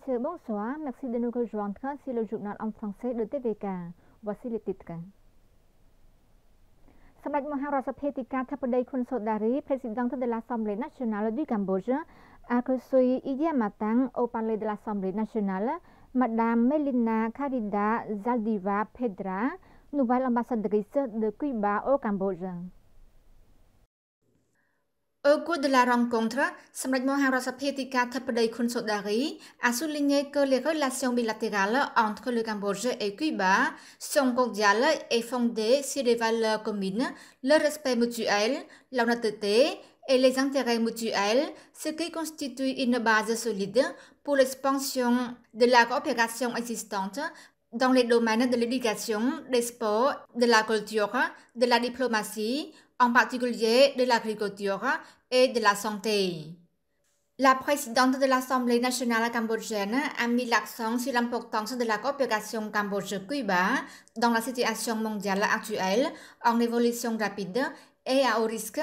messieurs, bonsoir. Merci de nous rejoindre sur le journal en français de TVK. Voici les titres. Samdech Maharasa Petika Thappadei Khun Sodari, présidente de l'Assemblée nationale du Cambodge, a reçu hier matin au palais de l'Assemblée nationale Madame Melina Karida Zaldiva Pedra, nouvelle ambassadrice de Cuba au Cambodge. Au cours de la rencontre, Samdech Maharasa Petika Thappadei Khun Sodari a souligné que les relations bilatérales entre le Cambodge et Cuba sont cordiales et fondées sur des valeurs communes, le respect mutuel, l'honnêteté et les intérêts mutuels, ce qui constitue une base solide pour l'expansion de la coopération existante dans les domaines de l'éducation, des sports, de la culture, de la diplomatie, en particulier de l'agriculture et de la santé. La présidente de l'Assemblée nationale cambodgienne a mis l'accent sur l'importance de la coopération Cambodge-Cuba dans la situation mondiale actuelle en évolution rapide et à haut risque,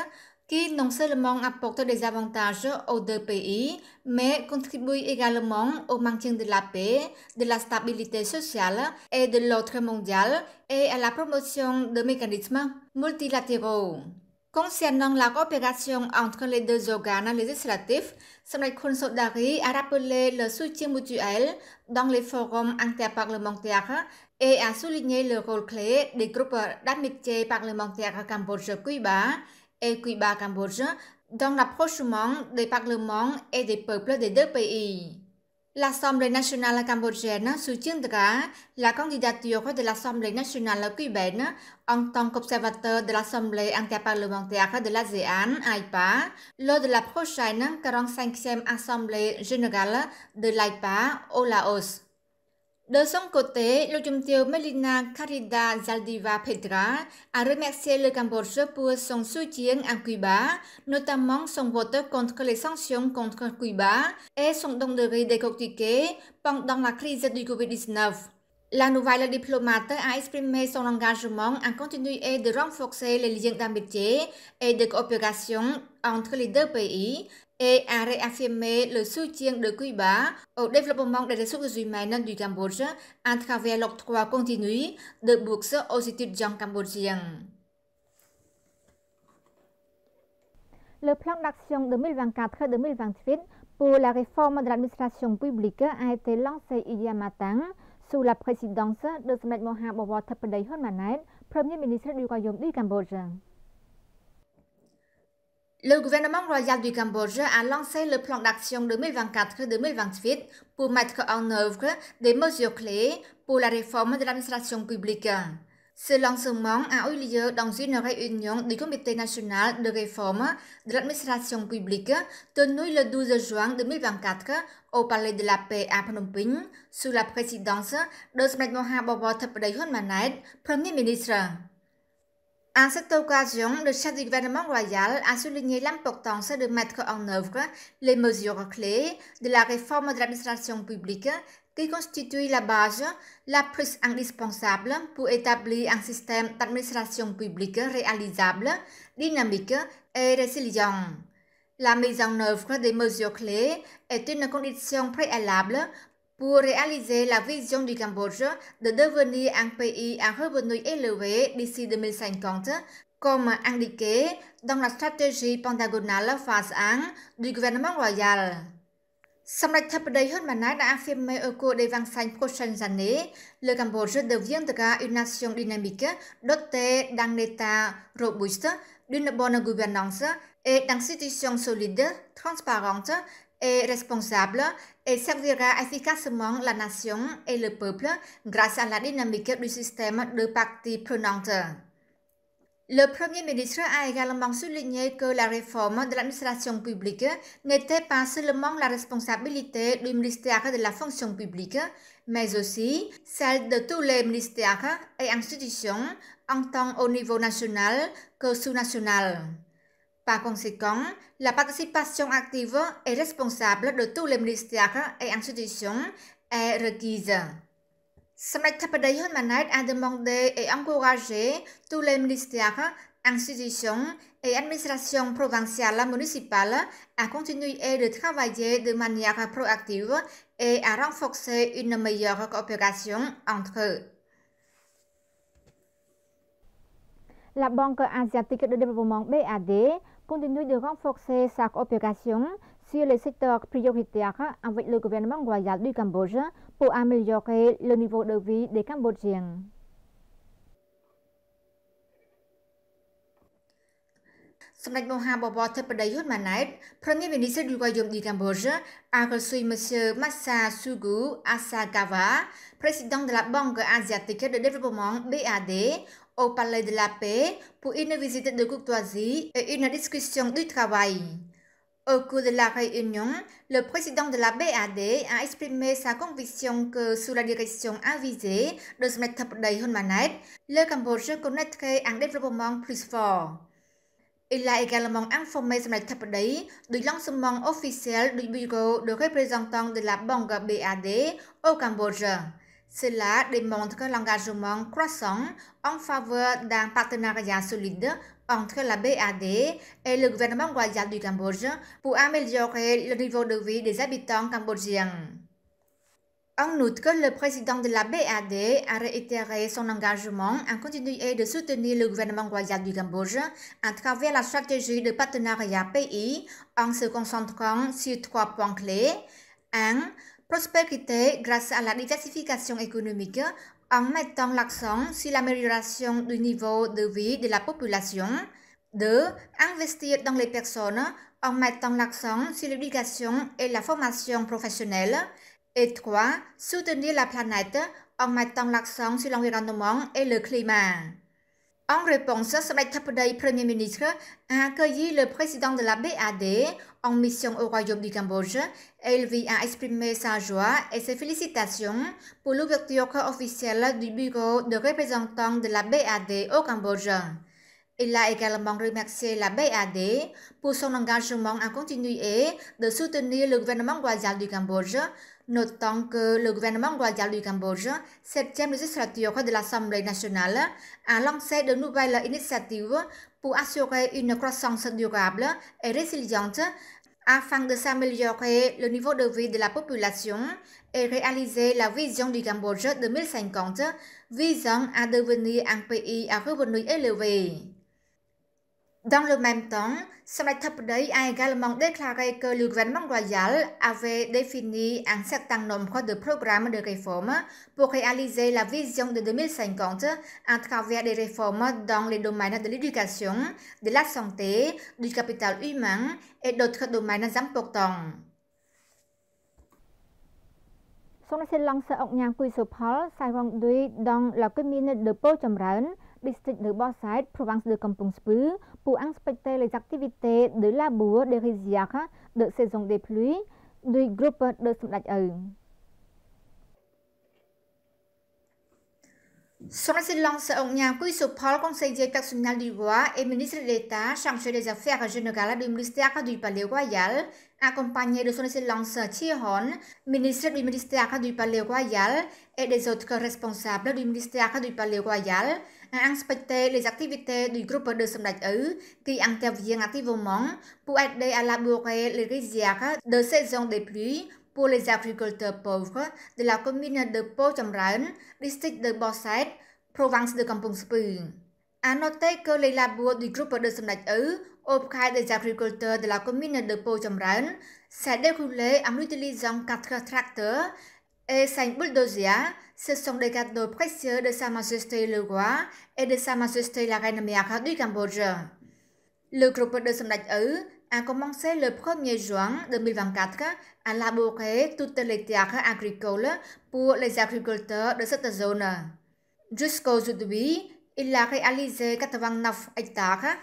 qui non seulement apporte des avantages aux deux pays, mais contribue également au maintien de la paix, de la stabilité sociale et de l'ordre mondial et à la promotion de mécanismes multilatéraux. Concernant la coopération entre les deux organes législatifs, Samdech Khun Sodari a rappelé le soutien mutuel dans les forums interparlementaires et a souligné le rôle clé des groupes d'amitié parlementaire Cambodge-Cuba et Cuba-Cambodge dans l'approchement des parlements et des peuples des deux pays. L'Assemblée nationale cambodgienne soutiendra la candidature de l'Assemblée nationale cubaine en tant qu'observateur de l'Assemblée interparlementaire de l'ASEAN, AIPA, lors de la prochaine 45e Assemblée générale de l'AIPA au Laos. De son côté, le Jumtio Melina Karida Zaldiva Pedra a remercié le Cambodge pour son soutien à Cuba, notamment son vote contre les sanctions contre Cuba et son don de riz décortiqué pendant la crise du Covid-19. La nouvelle diplomate a exprimé son engagement à continuer de renforcer les liens d'amitié et de coopération entre les deux pays et a réaffirmé le soutien de Cuba au développement des ressources humaines du Cambodge à travers l'octroi continu de bourses aux étudiants cambodgiens. Le plan d'action 2024-2028 pour la réforme de l'administration publique a été lancé hier matin sous la présidence de Samdech Mahabowor Thappadei Hun Manet, Premier ministre du Royaume du Cambodge. Le gouvernement royal du Cambodge a lancé le plan d'action 2024-2028 pour mettre en œuvre des mesures clés pour la réforme de l'administration publique. Ce lancement a eu lieu dans une réunion du Comité national de réforme de l'administration publique tenue le 12 juin 2024 au Palais de la Paix à Phnom Penh sous la présidence de Samdech Mahabowor Thappadei Hun Manet, Premier ministre. À cette occasion, le chef du gouvernement royal a souligné l'importance de mettre en œuvre les mesures clés de la réforme de l'administration publique qui constitue la base la plus indispensable pour établir un système d'administration publique réalisable, dynamique et résilient. La mise en œuvre des mesures clés est une condition préalable pour réaliser la vision du Cambodge de devenir un pays à revenus élevés d'ici 2050, comme indiqué dans la stratégie pentagonale phase 1 du gouvernement royal. Samdech Thappadei Hun Manet a affirmé au cours des 25 prochaines années, le Cambodge deviendra une nation dynamique, dotée d'un État robuste, d'une bonne gouvernance et d'institutions solides, transparentes et responsables et servira efficacement la nation et le peuple grâce à la dynamique du système de parties prenantes. Le Premier ministre a également souligné que la réforme de l'administration publique n'était pas seulement la responsabilité du ministère de la fonction publique, mais aussi celle de tous les ministères et institutions, en tant au niveau national que sous-national. Par conséquent, la participation active et responsable de tous les ministères et institutions est requise. Samdech Thappadei Hun Manet a demandé et encouragé tous les ministères, institutions et administrations provinciales municipales à continuer de travailler de manière proactive et à renforcer une meilleure coopération entre eux. La Banque asiatique de développement BAD continue de renforcer sa coopération sur les secteurs prioritaires avec le gouvernement royal du Cambodge pour améliorer le niveau de vie des Cambodgiens. Sommet Moha Bobo Tepadayut Manet, Premier ministre du Royaume du Cambodge, a reçu M. Masasugu Asakawa, président de la Banque asiatique de développement BAD, au Palais de la Paix pour une visite de courtoisie et une discussion du travail. Au cours de la réunion, le président de la BAD a exprimé sa conviction que sous la direction avisée de Sommet Tepadayut Manet, le Cambodge connaîtrait un développement plus fort. Il a également informé Sommet Tepadayut du lancement officiel du bureau de représentants de la Banque BAD au Cambodge. Cela démontre l'engagement croissant en faveur d'un partenariat solide entre la BAD et le gouvernement royal du Cambodge pour améliorer le niveau de vie des habitants cambodgiens. En outre, le président de la BAD a réitéré son engagement à continuer de soutenir le gouvernement royal du Cambodge à travers la stratégie de partenariat pays en se concentrant sur 3 points clés. 1. Prospérité grâce à la diversification économique en mettant l'accent sur l'amélioration du niveau de vie de la population. 2. Investir dans les personnes en mettant l'accent sur l'éducation et la formation professionnelle. Et 3. Soutenir la planète en mettant l'accent sur l'environnement et le climat. En réponse, Sommet Tepadayut, Premier ministre, a accueilli le président de la BAD en mission au Royaume du Cambodge et il lui a exprimé sa joie et ses félicitations pour l'ouverture officielle du bureau de représentants de la BAD au Cambodge. Il a également remercié la BAD pour son engagement à continuer de soutenir le gouvernement royal du Cambodge, notant que le gouvernement royal du Cambodge, 7e législature de l'Assemblée nationale, a lancé de nouvelles initiatives pour assurer une croissance durable et résiliente afin de s'améliorer le niveau de vie de la population et réaliser la vision du Cambodge 2050, visant à devenir un pays à revenus élevés. Dans le même temps, Sommet Tepadayut a également déclaré que le gouvernement royal avait défini un certain nombre de programmes de réforme pour réaliser la vision de 2050 à travers des réformes dans les domaines de l'éducation, de la santé, du capital humain et d'autres domaines importants. សូមសិលឡងសអុកញ៉ាងគួយសុផលសាយវងឌុយដងលកមីនដពោចម្រើន district de Bosait, province de Kampong Speu, pour inspecter les activités de labour des rizières de saison des pluies du groupe de Sommet Eux. Son Excellence ông Nhà Quy Sụp Paul, conseiller personnel du roi et ministre d'État chargé des affaires générales du ministère du Palais Royal, accompagné de son Excellence Chihon, ministre du ministère du Palais Royal et des autres responsables du ministère du Palais Royal, a inspecté les activités du groupe de Sommet Eux qui intervient activement pour aider à labourer les rizières de saison des pluies pour les agriculteurs pauvres de la commune de Po Chamran, district de Bosait, province de Kampong Speu. À noter que les labours du groupe de Sommet Eux auprès des agriculteurs de la commune de Po Chamran s'est déroulé en utilisant 4 tracteurs et 5 bulldozers. Ce sont des cadeaux précieux de Sa Majesté le Roi et de Sa Majesté la Reine Mère du Cambodge. Le groupe de Sommet Eux a commencé le 1er juin 2024 à labourer toutes les terres agricoles pour les agriculteurs de cette zone. Jusqu'aujourd'hui, il a réalisé 89 hectares.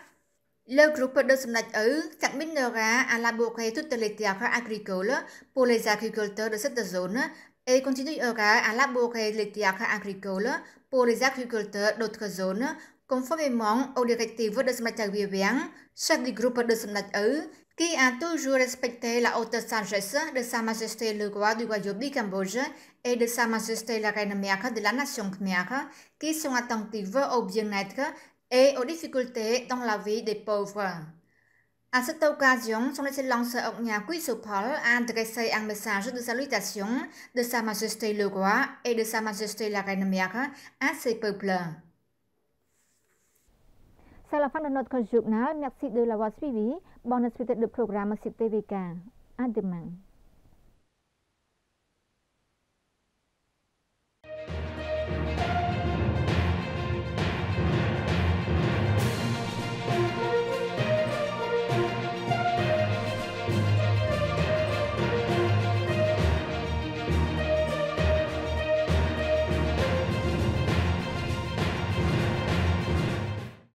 Le groupe de Sommet Eux terminera à labourer toutes les terres agricoles pour les agriculteurs de cette zone et continuera à labourer les terres agricoles pour les agriculteurs d'autres zones, conformément aux directives de Sommet Vivian, chef du groupe de Sommet Eux, qui a toujours respecté la haute sagesse de Sa Majesté le Roi du Royaume du Cambodge et de Sa Majesté la Reine Mère de la Nation Khmer, qui sont attentives au bien-être et aux difficultés dans la vie des pauvres. À cette occasion, son Excellence Ogna-Quy-Sopol a adressé un message de salutation de Sa Majesté le Roi et de Sa Majesté la Reine-Mère à ses peuples. C'est la fin de notre journal. Merci de l'avoir suivi. Bonne suite de programme sur TVK. À demain.